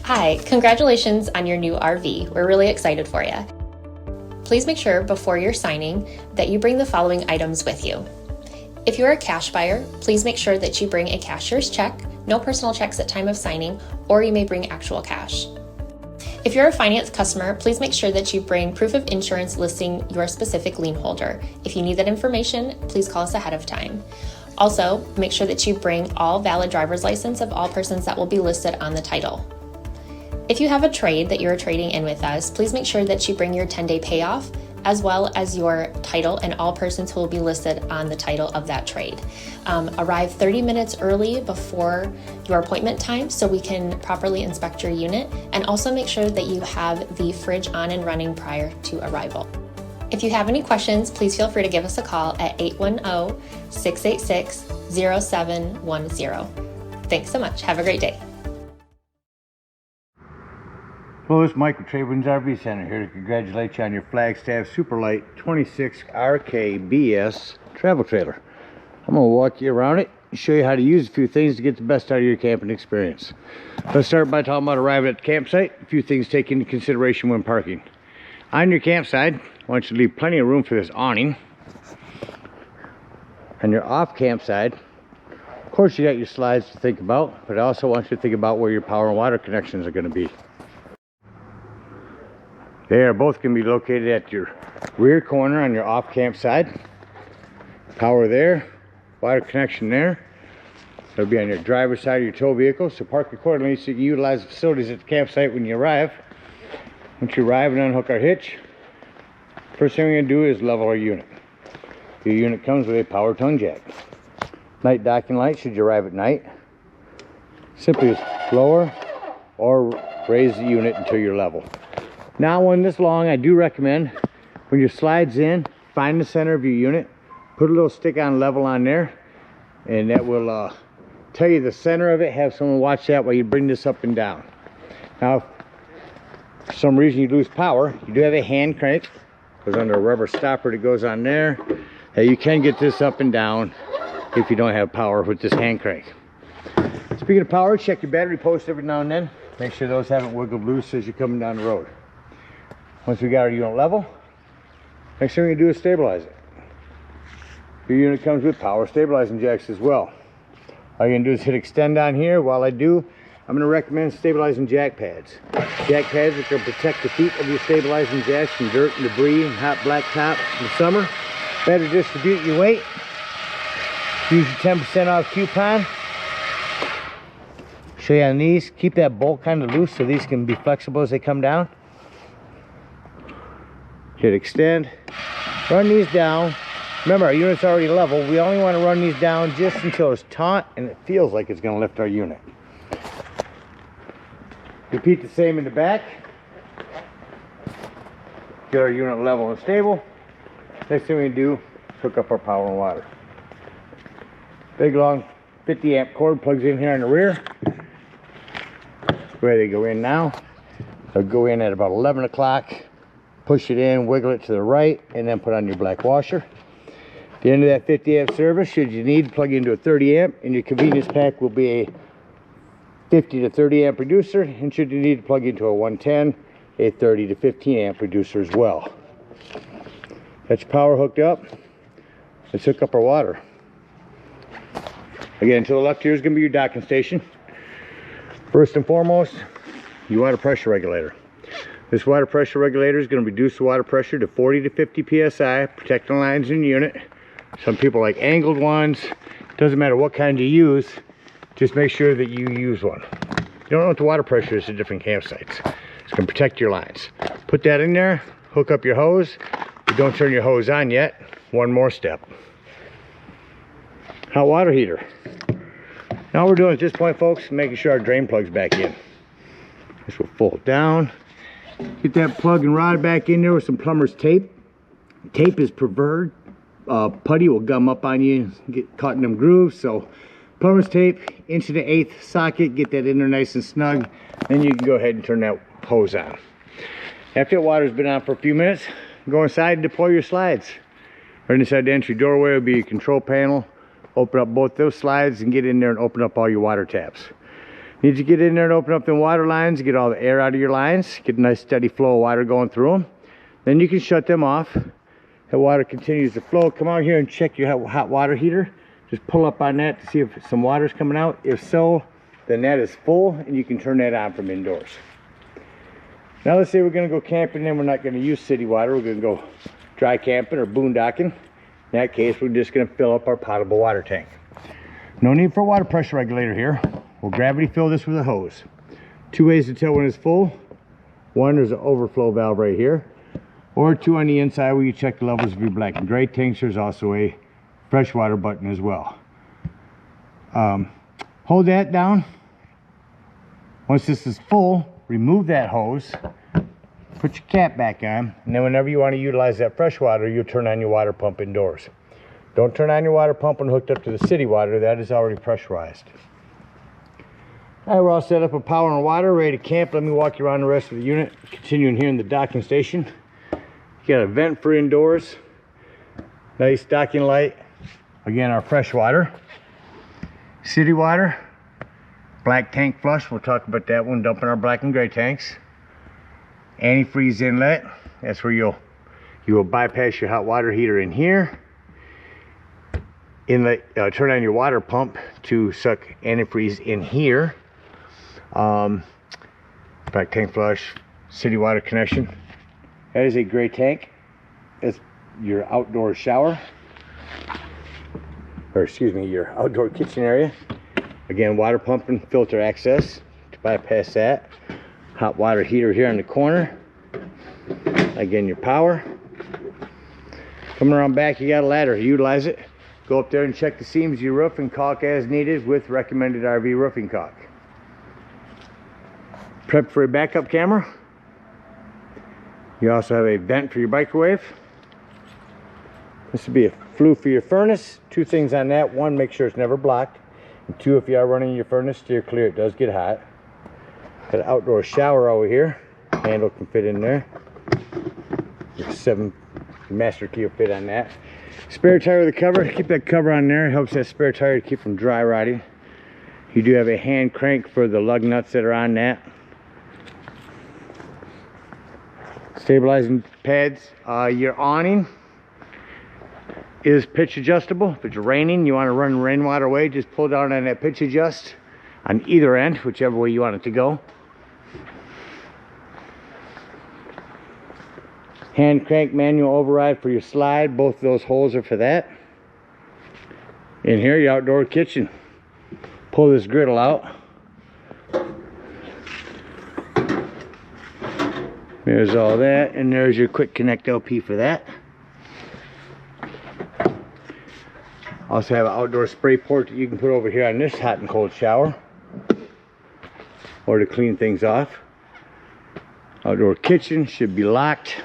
Hi, congratulations on your new RV. We're really excited for you. Please make sure before you're signing that you bring the following items with you. If you're a cash buyer, please make sure that you bring a cashier's check, no personal checks at time of signing, or you may bring actual cash. If you're a finance customer, please make sure that you bring proof of insurance listing your specific lien holder. If you need that information, please call us ahead of time. Also, make sure that you bring all valid driver's license of all persons that will be listed on the title. If you have a trade that you're trading in with us, please make sure that you bring your 10-day payoff as well as your title and all persons who will be listed on the title of that trade. Arrive 30 minutes early before your appointment time so we can properly inspect your unit, and also make sure that you have the fridge on and running prior to arrival. If you have any questions, please feel free to give us a call at 810-686-0710. Thanks so much. Have a great day. Hello, this is Mike with TradeWinds RV Center here to congratulate you on your Flagstaff Superlite 26 RKBS travel trailer. I'm going to walk you around it and show you how to use a few things to get the best out of your camping experience. Let's start by talking about arriving at the campsite. A few things to take into consideration when parking. On your campsite, I want you to leave plenty of room for this awning. On your off campsite, of course you got your slides to think about, but I also want you to think about where your power and water connections are going to be. They are both going to be located at your rear corner on your off campsite. Power there, water connection there. It'll be on your driver's side of your tow vehicle, so park accordingly so you can utilize the facilities at the campsite when you arrive. Once you arrive and unhook our hitch, first thing we're going to do is level our unit. Your unit comes with a power tongue jack. Night docking light should you arrive at night. Simply lower or raise the unit until you're level. Now, when this long, I do recommend when your slides in, find the center of your unit, put a little stick-on level on there, and that will tell you the center of it. Have someone watch that while you bring this up and down. Now, if for some reason you lose power, you do have a hand crank. Goes under a rubber stopper that goes on there. You can get this up and down if you don't have power with this hand crank. Speaking of power, check your battery posts every now and then. Make sure those haven't wiggled loose as you're coming down the road. Once we got our unit level, next thing we're going to do is stabilize it. Your unit comes with power stabilizing jacks as well. All you're going to do is hit extend on here. While I do, I'm going to recommend stabilizing jack pads. Jack pads are going to protect the feet of your stabilizing jacks from dirt and debris and hot black top in the summer. Better distribute your weight. Use your 10% off coupon. Show you on these. Keep that bolt kind of loose so these can be flexible as they come down. Hit extend, run these down. Remember, our unit's already level. We only want to run these down just until it's taut and it feels like it's going to lift our unit. Repeat the same in the back. Get our unit level and stable. Next thing we do, hook up our power and water. Big long 50 amp cord plugs in here on the rear. Where they go in now. They'll go in at about 11 o'clock. Push it in, wiggle it to the right, and then put on your black washer. At the end of that 50 amp service, should you need, plug into a 30 amp, and your convenience pack will be a 50 to 30 amp reducer, and should you need to plug into a 110, a 30 to 15 amp reducer as well. That's your power hooked up. Let's hook up our water. Again, to the left here is going to be your docking station. First and foremost, your water pressure regulator. This water pressure regulator is going to reduce the water pressure to 40 to 50 psi, protecting the lines in the unit. Some people like angled ones. Doesn't matter what kind you use, just make sure that you use one. You don't know what the water pressure is at different campsites. It's going to protect your lines. Put that in there, hook up your hose, but don't turn your hose on yet. One more step. Hot water heater. Now we're doing at this point, folks, making sure our drain plug's back in. This will fold down. Get that plug and rod back in there with some plumber's tape. Tape is preferred. Putty will gum up on you and get caught in them grooves. So plumber's tape, 1/8" socket, get that in there nice and snug. Then you can go ahead and turn that hose on. After the water's been on for a few minutes, go inside and deploy your slides. Right inside the entry doorway will be your control panel. Open up both those slides and get in there and open up all your water taps. Need to get in there and open up the water lines, get all the air out of your lines, get a nice steady flow of water going through them. Then you can shut them off. The water continues to flow. Come out here and check your hot water heater. Just pull up on that to see if some water's coming out. If so, then that is full and you can turn that on from indoors. Now let's say we're gonna go camping and we're not gonna use city water. We're gonna go dry camping or boondocking. In that case, we're just gonna fill up our potable water tank. No need for a water pressure regulator here. We'll gravity fill this with a hose. Two ways to tell when it's full. One, there's an overflow valve right here. Or two on the inside where you check the levels of your black and gray tanks. There's also a freshwater button as well. Hold that down. Once this is full, remove that hose. Put your cap back on. And then whenever you want to utilize that fresh water, you'll turn on your water pump indoors. Don't turn on your water pump when hooked up to the city water. That is already pressurized. All right, we're all set up with power and water, ready to camp. Let me walk you around the rest of the unit. Continuing here in the docking station. You got a vent for indoors. Nice docking light. Again, our fresh water. City water. Black tank flush. We'll talk about that one. Dumping our black and gray tanks. Antifreeze inlet. That's where you will bypass your hot water heater in here. Inlet. Turn on your water pump to suck antifreeze in here. Black tank flush, city water connection. That is a gray tank. It's your outdoor shower, or excuse me, your outdoor kitchen area. Again, water pump and filter access to bypass that. Hot water heater here in the corner. Again, your power. Coming around back, you got a ladder. Utilize it. Go up there and check the seams of your roof and caulk as needed with recommended RV roofing caulk. Prep for a backup camera. You also have a vent for your microwave. This would be a flue for your furnace. Two things on that. One, make sure it's never blocked. And two, if you are running your furnace, steer clear. It does get hot. Got an outdoor shower over here. Handle can fit in there. There's 7 master key will fit on that. Spare tire with a cover. Keep that cover on there. It helps that spare tire to keep from dry rotting. You do have a hand crank for the lug nuts that are on that. Stabilizing pads. Your awning is pitch adjustable. If it's raining, you want to run rainwater away, just pull down on that pitch adjust on either end, whichever way you want it to go. Hand crank manual override for your slide. Both of those holes are for that. In here, your outdoor kitchen. Pull this griddle out. There's all that, and there's your quick connect LP for that. Also have an outdoor spray port that you can put over here on this hot and cold shower, or to clean things off. Outdoor kitchen should be locked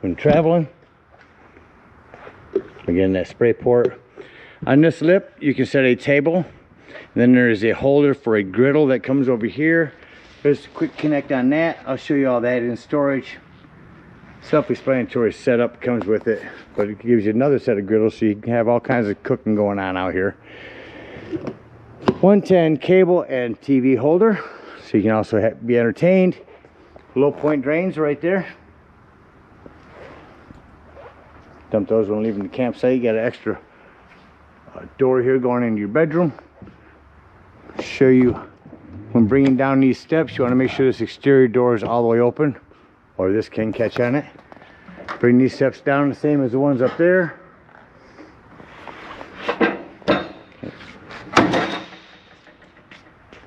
when traveling. Again, that spray port. On this lip, you can set a table. Then there's a holder for a griddle that comes over here. There's a quick connect on that. I'll show you all that in storage. Self-explanatory setup comes with it, but it gives you another set of griddles so you can have all kinds of cooking going on out here. 110 cable and TV holder, so you can also be entertained. Low point drains right there. Dump those when leaving the campsite. You got an extra door here going into your bedroom. Show you when bringing down these steps, you want to make sure this exterior door is all the way open, or this can catch on it. Bring these steps down the same as the ones up there.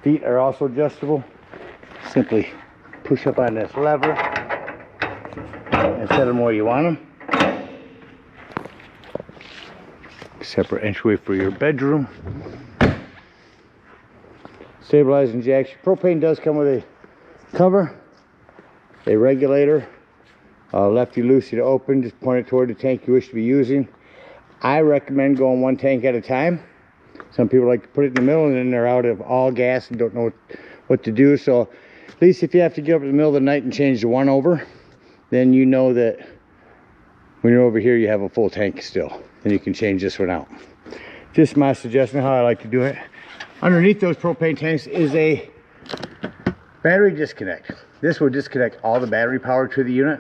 Feet are also adjustable. Simply push up on this lever and set them where you want them. Separate entryway for your bedroom. Stabilizing jacks. Your propane does come with a cover, a regulator, lefty loosey to open. Just point it toward the tank you wish to be using. I recommend going one tank at a time. Some people like to put it in the middle and then they're out of all gas and don't know what to do. So at least if you have to get up in the middle of the night and change the one over, then you know that when you're over here you have a full tank still, and you can change this one out. Just my suggestion how I like to do it. Underneath those propane tanks is a battery disconnect. This will disconnect all the battery power to the unit.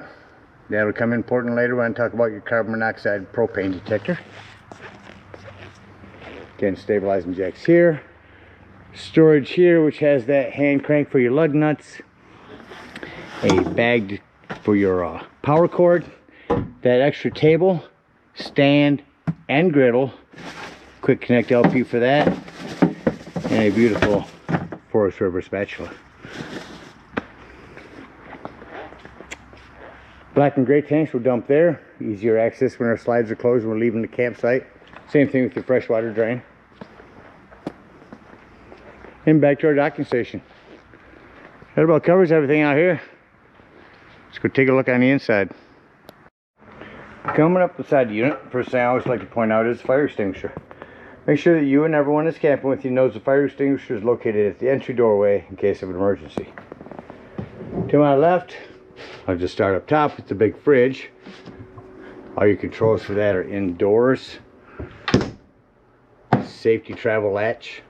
That'll come important later when I talk about your carbon monoxide propane detector. Again, stabilizing jacks here. Storage here, which has that hand crank for your lug nuts. A bag for your power cord. That extra table, stand, and griddle. Quick connect LP for that. And a beautiful Forest River spatula. Black and gray tanks will dump there. Easier access when our slides are closed and we're leaving the campsite. Same thing with your freshwater drain. And back to our docking station. That about covers everything out here. Let's go take a look on the inside. Coming up beside the unit, first thing I always like to point out is the fire extinguisher. Make sure that you and everyone that's camping with you knows the fire extinguisher is located at the entry doorway in case of an emergency. To my left, I'll just start up top with the big fridge. All your controls for that are indoors. Safety travel latch.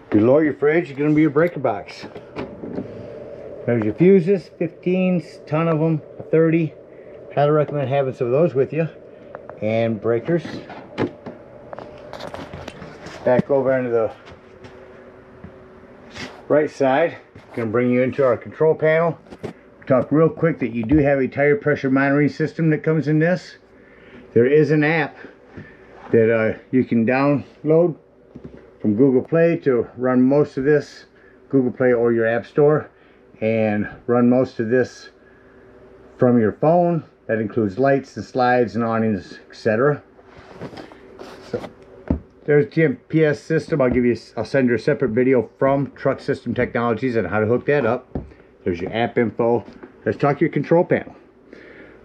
Below your fridge is going to be your breaker box. There's your fuses, 15s, ton of them, 30. Highly recommend having some of those with you. And breakers. Back over into the right side. Going to bring you into our control panel. Talk real quick that you do have a tire pressure monitoring system that comes in this. There is an app that you can download from Google Play to run most of this, Google Play or your app store, and run most of this from your phone. That includes lights and slides and awnings, etc. So there's the TMPS system. I'll send you a separate video from Truck System Technologies on how to hook that up. There's your app info. Let's talk your control panel.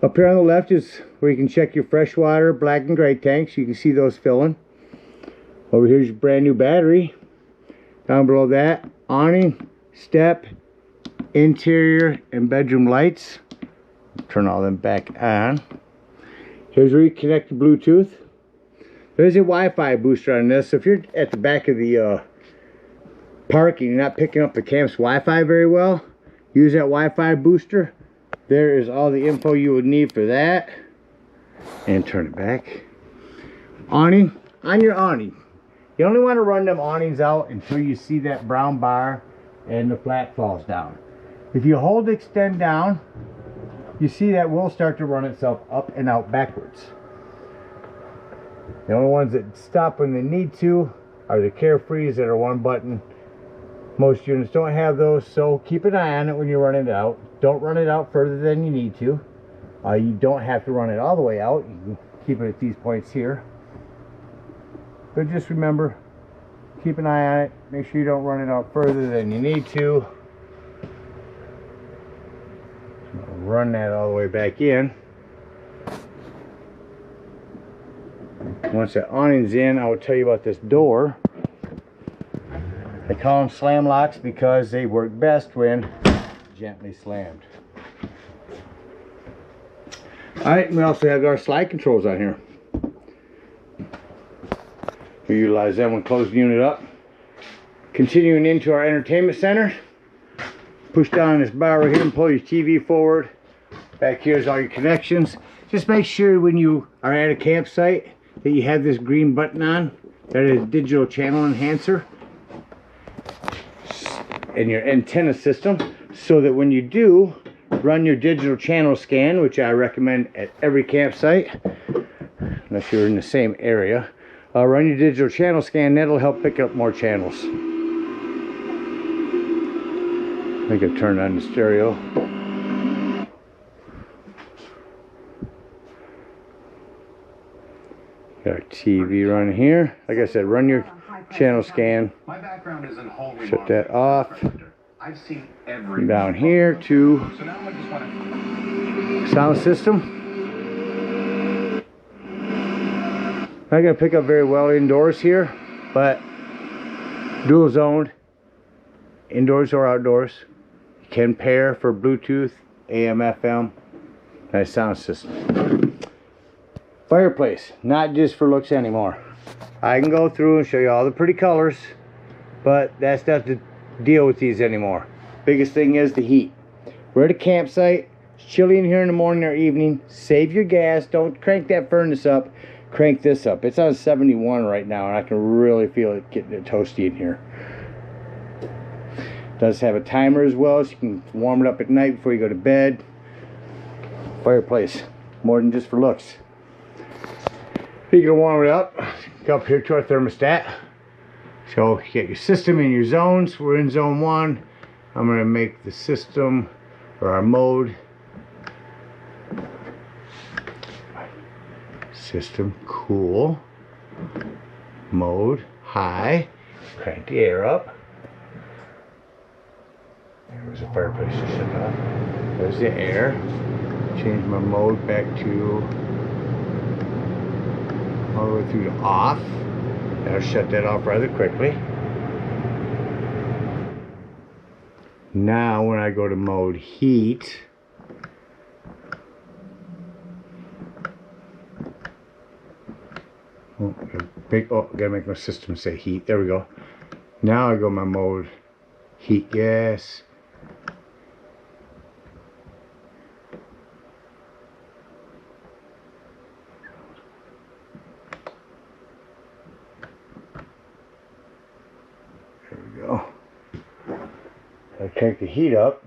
Up here on the left is where you can check your freshwater, black and gray tanks. You can see those filling. Over here's your brand new battery. Down below that, awning, step, interior, and bedroom lights. Turn all them back on. Here's where you connect to Bluetooth. There's a Wi-Fi booster on this. So if you're at the back of the park and you're not picking up the camp's Wi-Fi very well, use that Wi-Fi booster. There is all the info you would need for that. And turn it back. Awning. On your awning, you only want to run them awnings out until you see that brown bar and the flat falls down. If you hold extend down, you see that will start to run itself up and out backwards. The only ones that stop when they need to are the Carefrees that are one button. Most units don't have those, so keep an eye on it when you run it out. Don't run it out further than you need to. You don't have to run it all the way out. You can keep it at these points here. But just remember, keep an eye on it. Make sure you don't run it out further than you need to. Run that all the way back in. Once that awning's in, I will tell you about this door. They call them slam locks because they work best when gently slammed. Alright, we also have our slide controls on here. We utilize them when closing the unit up. Continuing into our entertainment center. Push down this bar right here and pull your TV forward. Back here is all your connections. Just make sure when you are at a campsite that you have this green button on. That is digital channel enhancer. And your antenna system, so that when you do run your digital channel scan, which I recommend at every campsite, unless you're in the same area, run your digital channel scan. That'll help pick up more channels. I can turn on the stereo. Got our TV running here. Like I said, run your channel scan. My background is in home shut that off. I've seen every down here to so now I just want to... sound system. Not gonna pick up very well indoors here, but dual zoned, indoors or outdoors. You can pair for Bluetooth, AM, FM. Nice sound system. Fireplace, not just for looks anymore. I can go through and show you all the pretty colors, but that's not the deal with these anymore. Biggest thing is the heat. We're at a campsite. It's chilly in here in the morning or evening. Save your gas. Don't crank that furnace up. Crank this up. It's on 71 right now, and I can really feel it getting it toasty in here. It does have a timer as well, so you can warm it up at night before you go to bed. Fireplace, more than just for looks. You're gonna warm it up. Go up here to our thermostat. So you get your system in your zones. We're in zone 1. I'm gonna make the system, or our mode, system cool, mode high. Crank the air up. There's a fireplace to shut off. There's the air. Change my mode back to all the way through to off. That'll shut that off rather quickly. Now when I go to mode heat, gotta make my system say heat. There we go. Now I go my mode heat gas. There we go. I crank the heat up,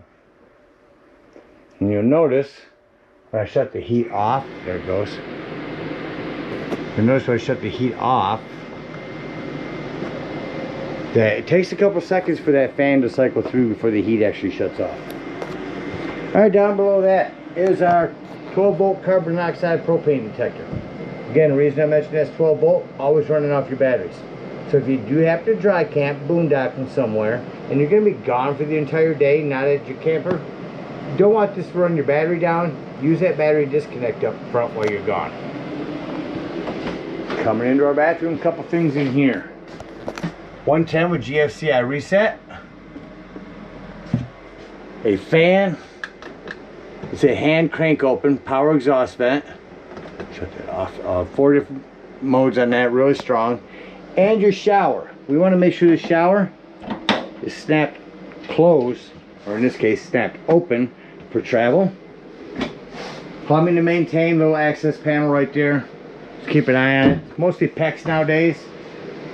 and you'll notice when I shut the heat off, there it goes. You'll notice when I shut the heat off that it takes a couple seconds for that fan to cycle through before the heat actually shuts off. Alright, down below that is our 12 volt carbon monoxide propane detector. Again, the reason I mentioned that's 12 volt, always running off your batteries. So if you do happen to dry camp, boondocking somewhere, and you're going to be gone for the entire day, not at your camper, you don't want this to run your battery down. Use that battery disconnect up front while you're gone. Coming into our bathroom, a couple things in here. 110 with GFCI reset. A fan. It's a hand crank open, power exhaust vent. Shut that off. 4 different modes on that, really strong. And your shower. We want to make sure the shower is snapped closed, or in this case snapped open for travel. Plumbing to maintain, little access panel right there. Just keep an eye on it. Mostly PEX nowadays.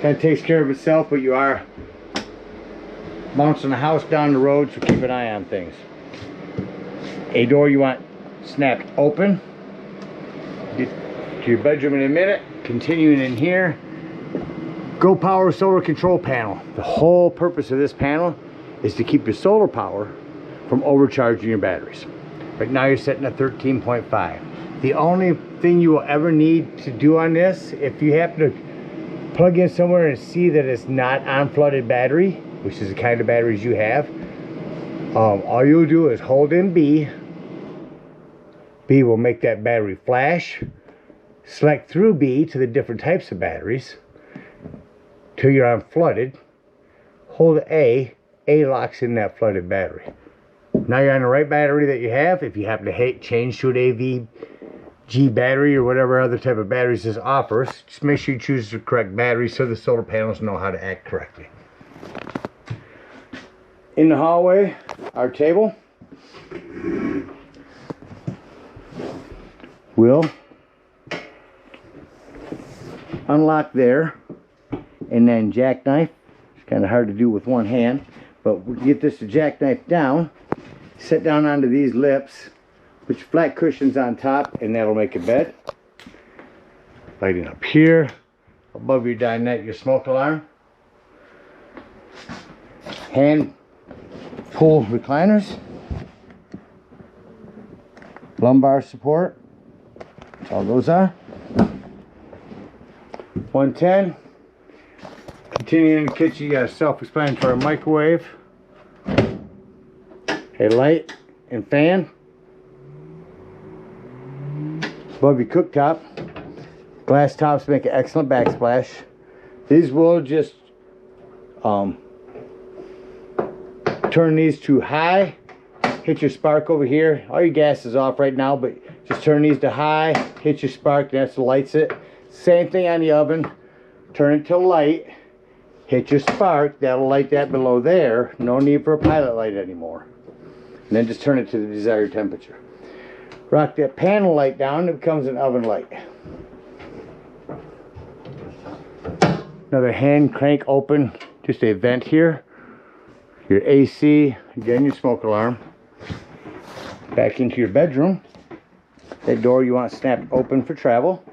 Kind of takes care of itself, but you are bouncing the house down the road, so keep an eye on things. A door you want snapped open. Get to your bedroom in a minute. Continuing in here. Go Power solar control panel. The whole purpose of this panel is to keep your solar power from overcharging your batteries. Right now you're setting at 13.5. The only thing you will ever need to do on this, if you happen to plug in somewhere and see that it's not on flooded battery, which is the kind of batteries you have, all you'll do is hold in B. B will make that battery flash. Select through B to the different types of batteries till you're on flooded. Hold A. A locks in that flooded battery. Now you're on the right battery that you have. If you happen to change to an AVG battery or whatever other type of batteries this offers, just make sure you choose the correct battery so the solar panels know how to act correctly. In the hallway, our table will unlock there, and then jackknife. It's kind of hard to do with one hand, but we get this to jackknife down, sit down onto these lips, put your flat cushions on top, and that'll make a bed. Lighting up here, above your dinette, your smoke alarm. Hand pull recliners, lumbar support. That's all those are. 110. Continuing in the kitchen, you got a self-explanatory microwave, a light and fan. Above your cooktop, glass tops make an excellent backsplash. These will just turn these to high, hit your spark over here. All your gas is off right now, but just turn these to high, hit your spark, that's what lights it. Same thing on the oven. turn it to light, hit your spark, that'll light that below there. No need for a pilot light anymore. And then just turn it to the desired temperature. Rock that panel light down, it becomes an oven light. Another hand crank open, just a vent here. Your AC, again your smoke alarm. Back into your bedroom. That door you want snapped open for travel.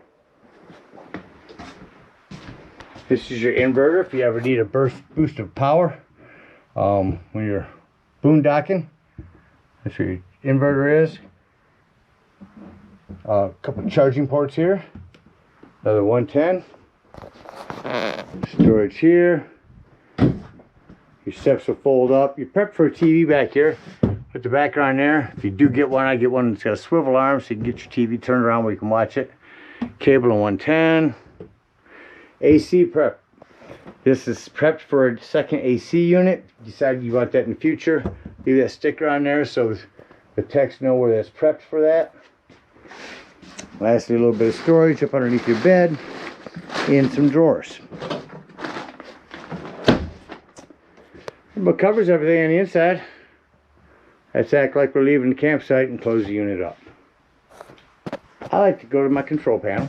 This is your inverter if you ever need a boost of power. When you're boondocking, that's where your inverter is. A couple of charging ports here. Another 110. Storage here. Your steps will fold up. You're prepped for a TV back here. Put the background there. If you do get one, I get one that's got a swivel arm so you can get your TV turned around where you can watch it. Cable and 110. AC prep. This is prepped for a second AC unit. Decide you want that in the future. Leave that sticker on there so the techs know where that's prepped for that. Lastly, a little bit of storage up underneath your bed and some drawers. But covers everything on the inside. Let's act like we're leaving the campsite and close the unit up. I like to go to my control panel.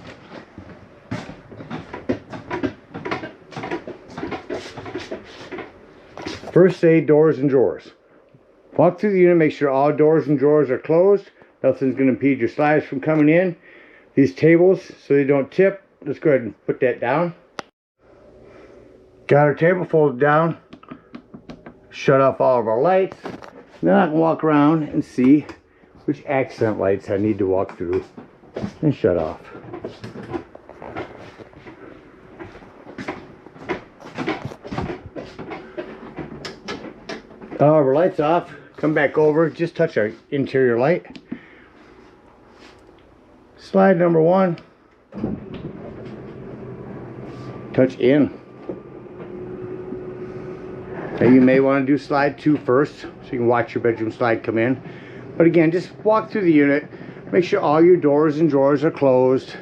First, say doors and drawers. Walk through the unit, make sure all doors and drawers are closed. Nothing's going to impede your slides from coming in. These tables, so they don't tip, let's go ahead and put that down. Got our table folded down. Shut off all of our lights. Then I can walk around and see which accent lights I need to walk through and shut off. All of our lights off. Come back over, just touch our interior light. Slide number 1. Touch in. Now you may want to do slide 2 first, so you can watch your bedroom slide come in. But again, just walk through the unit. Make sure all your doors and drawers are closed.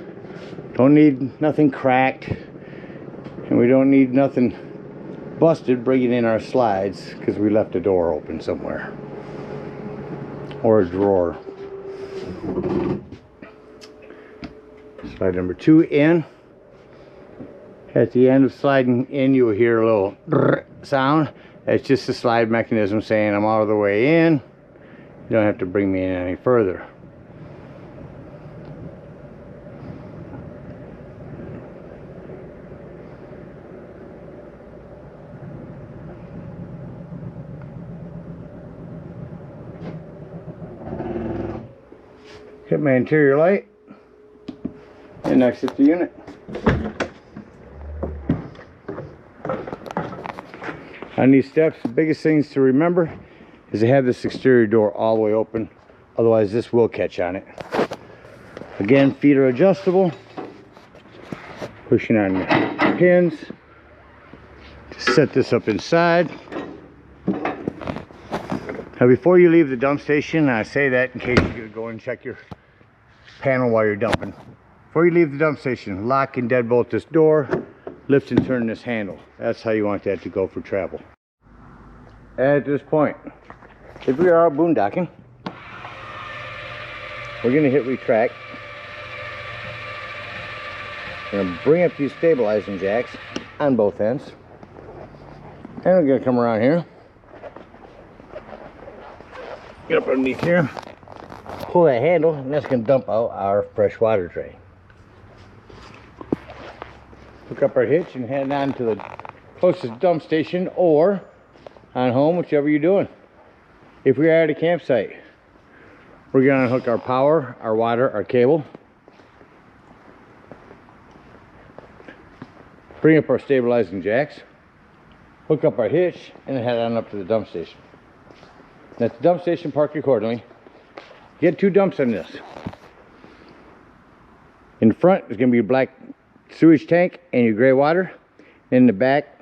Don't need nothing cracked. And we don't need nothing busted bringing in our slides because we left a door open somewhere. Or a drawer. Slide number 2 in. At the end of sliding in, you will hear a little sound. That's just the slide mechanism saying I'm all the way in. You don't have to bring me in any further. Hit my interior light and exit the unit. On these steps, the biggest things to remember is to have this exterior door all the way open, otherwise this will catch on it. Again, feet are adjustable. Pushing on the pins. Just set this up inside. Now before you leave the dump station, I say that in case you're going to go and check your panel while you're dumping. Before you leave the dump station, lock and deadbolt this door, lift and turn this handle. That's how you want that to go for travel. At this point, if we are boondocking, we're going to hit retract. We're going to bring up these stabilizing jacks on both ends. And we're going to come around here. Get up underneath here. Pull that handle, and that's going to dump out our fresh water tray. Hook up our hitch and head on to the closest dump station or on home, whichever you're doing. If we are at a campsite, we're going to hook our power, our water, our cable. Bring up our stabilizing jacks. Hook up our hitch and then head on up to the dump station. And at the dump station, park accordingly. Get 2 dumps on this. In the front is going to be your black sewage tank and your gray water. In the back,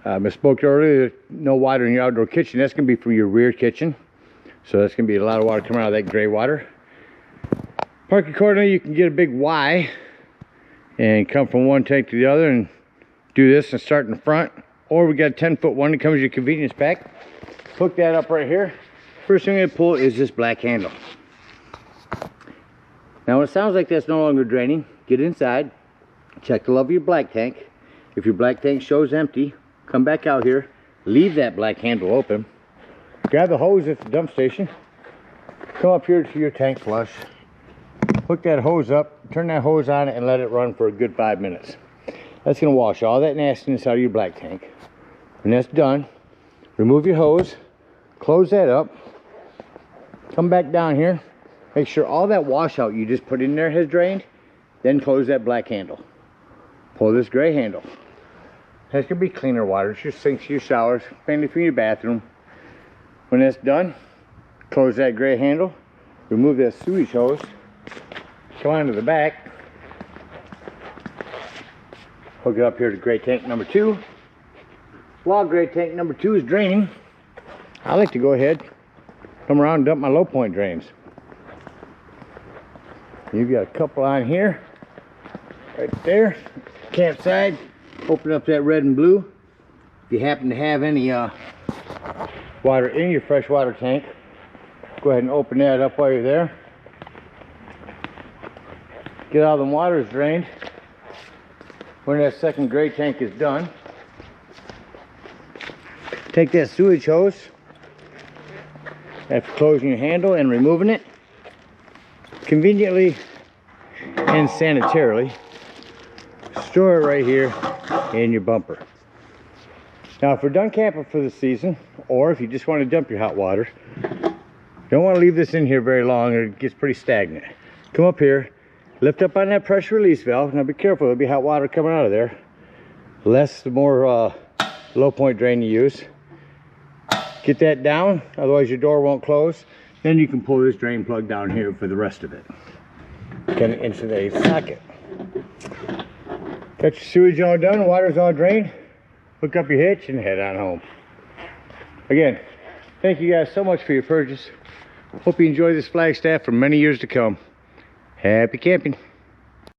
I spoke earlier, no water in your outdoor kitchen. That's going to be from your rear kitchen. So that's going to be a lot of water coming out of that gray water. Park accordingly. You can get a big Y and come from one tank to the other and do this and start in the front, or we got a 10-foot one that comes with your convenience pack. Hook that up right here. First thing I'm gonna pull is this black handle. Now when it sounds like that's no longer draining, get inside, check the level of your black tank. If your black tank shows empty, come back out here, leave that black handle open, grab the hose at the dump station, come up here to your tank flush, hook that hose up, turn that hose on and let it run for a good 5 minutes. That's gonna wash all that nastiness out of your black tank. When that's done, remove your hose, close that up, come back down here, make sure all that washout you just put in there has drained, then close that black handle. Pull this gray handle. That's gonna be cleaner water. It's your sinks, your showers, mainly for your bathroom. When that's done, close that gray handle, remove that sewage hose, come onto the back, hook it up here to gray tank number 2. While gray tank number 2 is draining, I like to go ahead, come around and dump my low point drains. You've got a couple on here, right there, campside. Open up that red and blue. If you happen to have any water in your freshwater tank, go ahead and open that up while you're there. Get all the waters drained. When that second gray tank is done, take that sewage hose, after closing your handle and removing it, conveniently and sanitarily, store it right here in your bumper. Now if we're done camping for the season, or if you just want to dump your hot water, you don't want to leave this in here very long or it gets pretty stagnant. Come up here, lift up on that pressure release valve. Now be careful, there'll be hot water coming out of there. The more low point drain you use. Get that down, otherwise your door won't close. Then you can pull this drain plug down here for the rest of it. Get it into the socket. Got your sewage all done, water's all drained. Hook up your hitch and head on home. Again, thank you guys so much for your purchase. Hope you enjoy this Flagstaff for many years to come. Happy camping.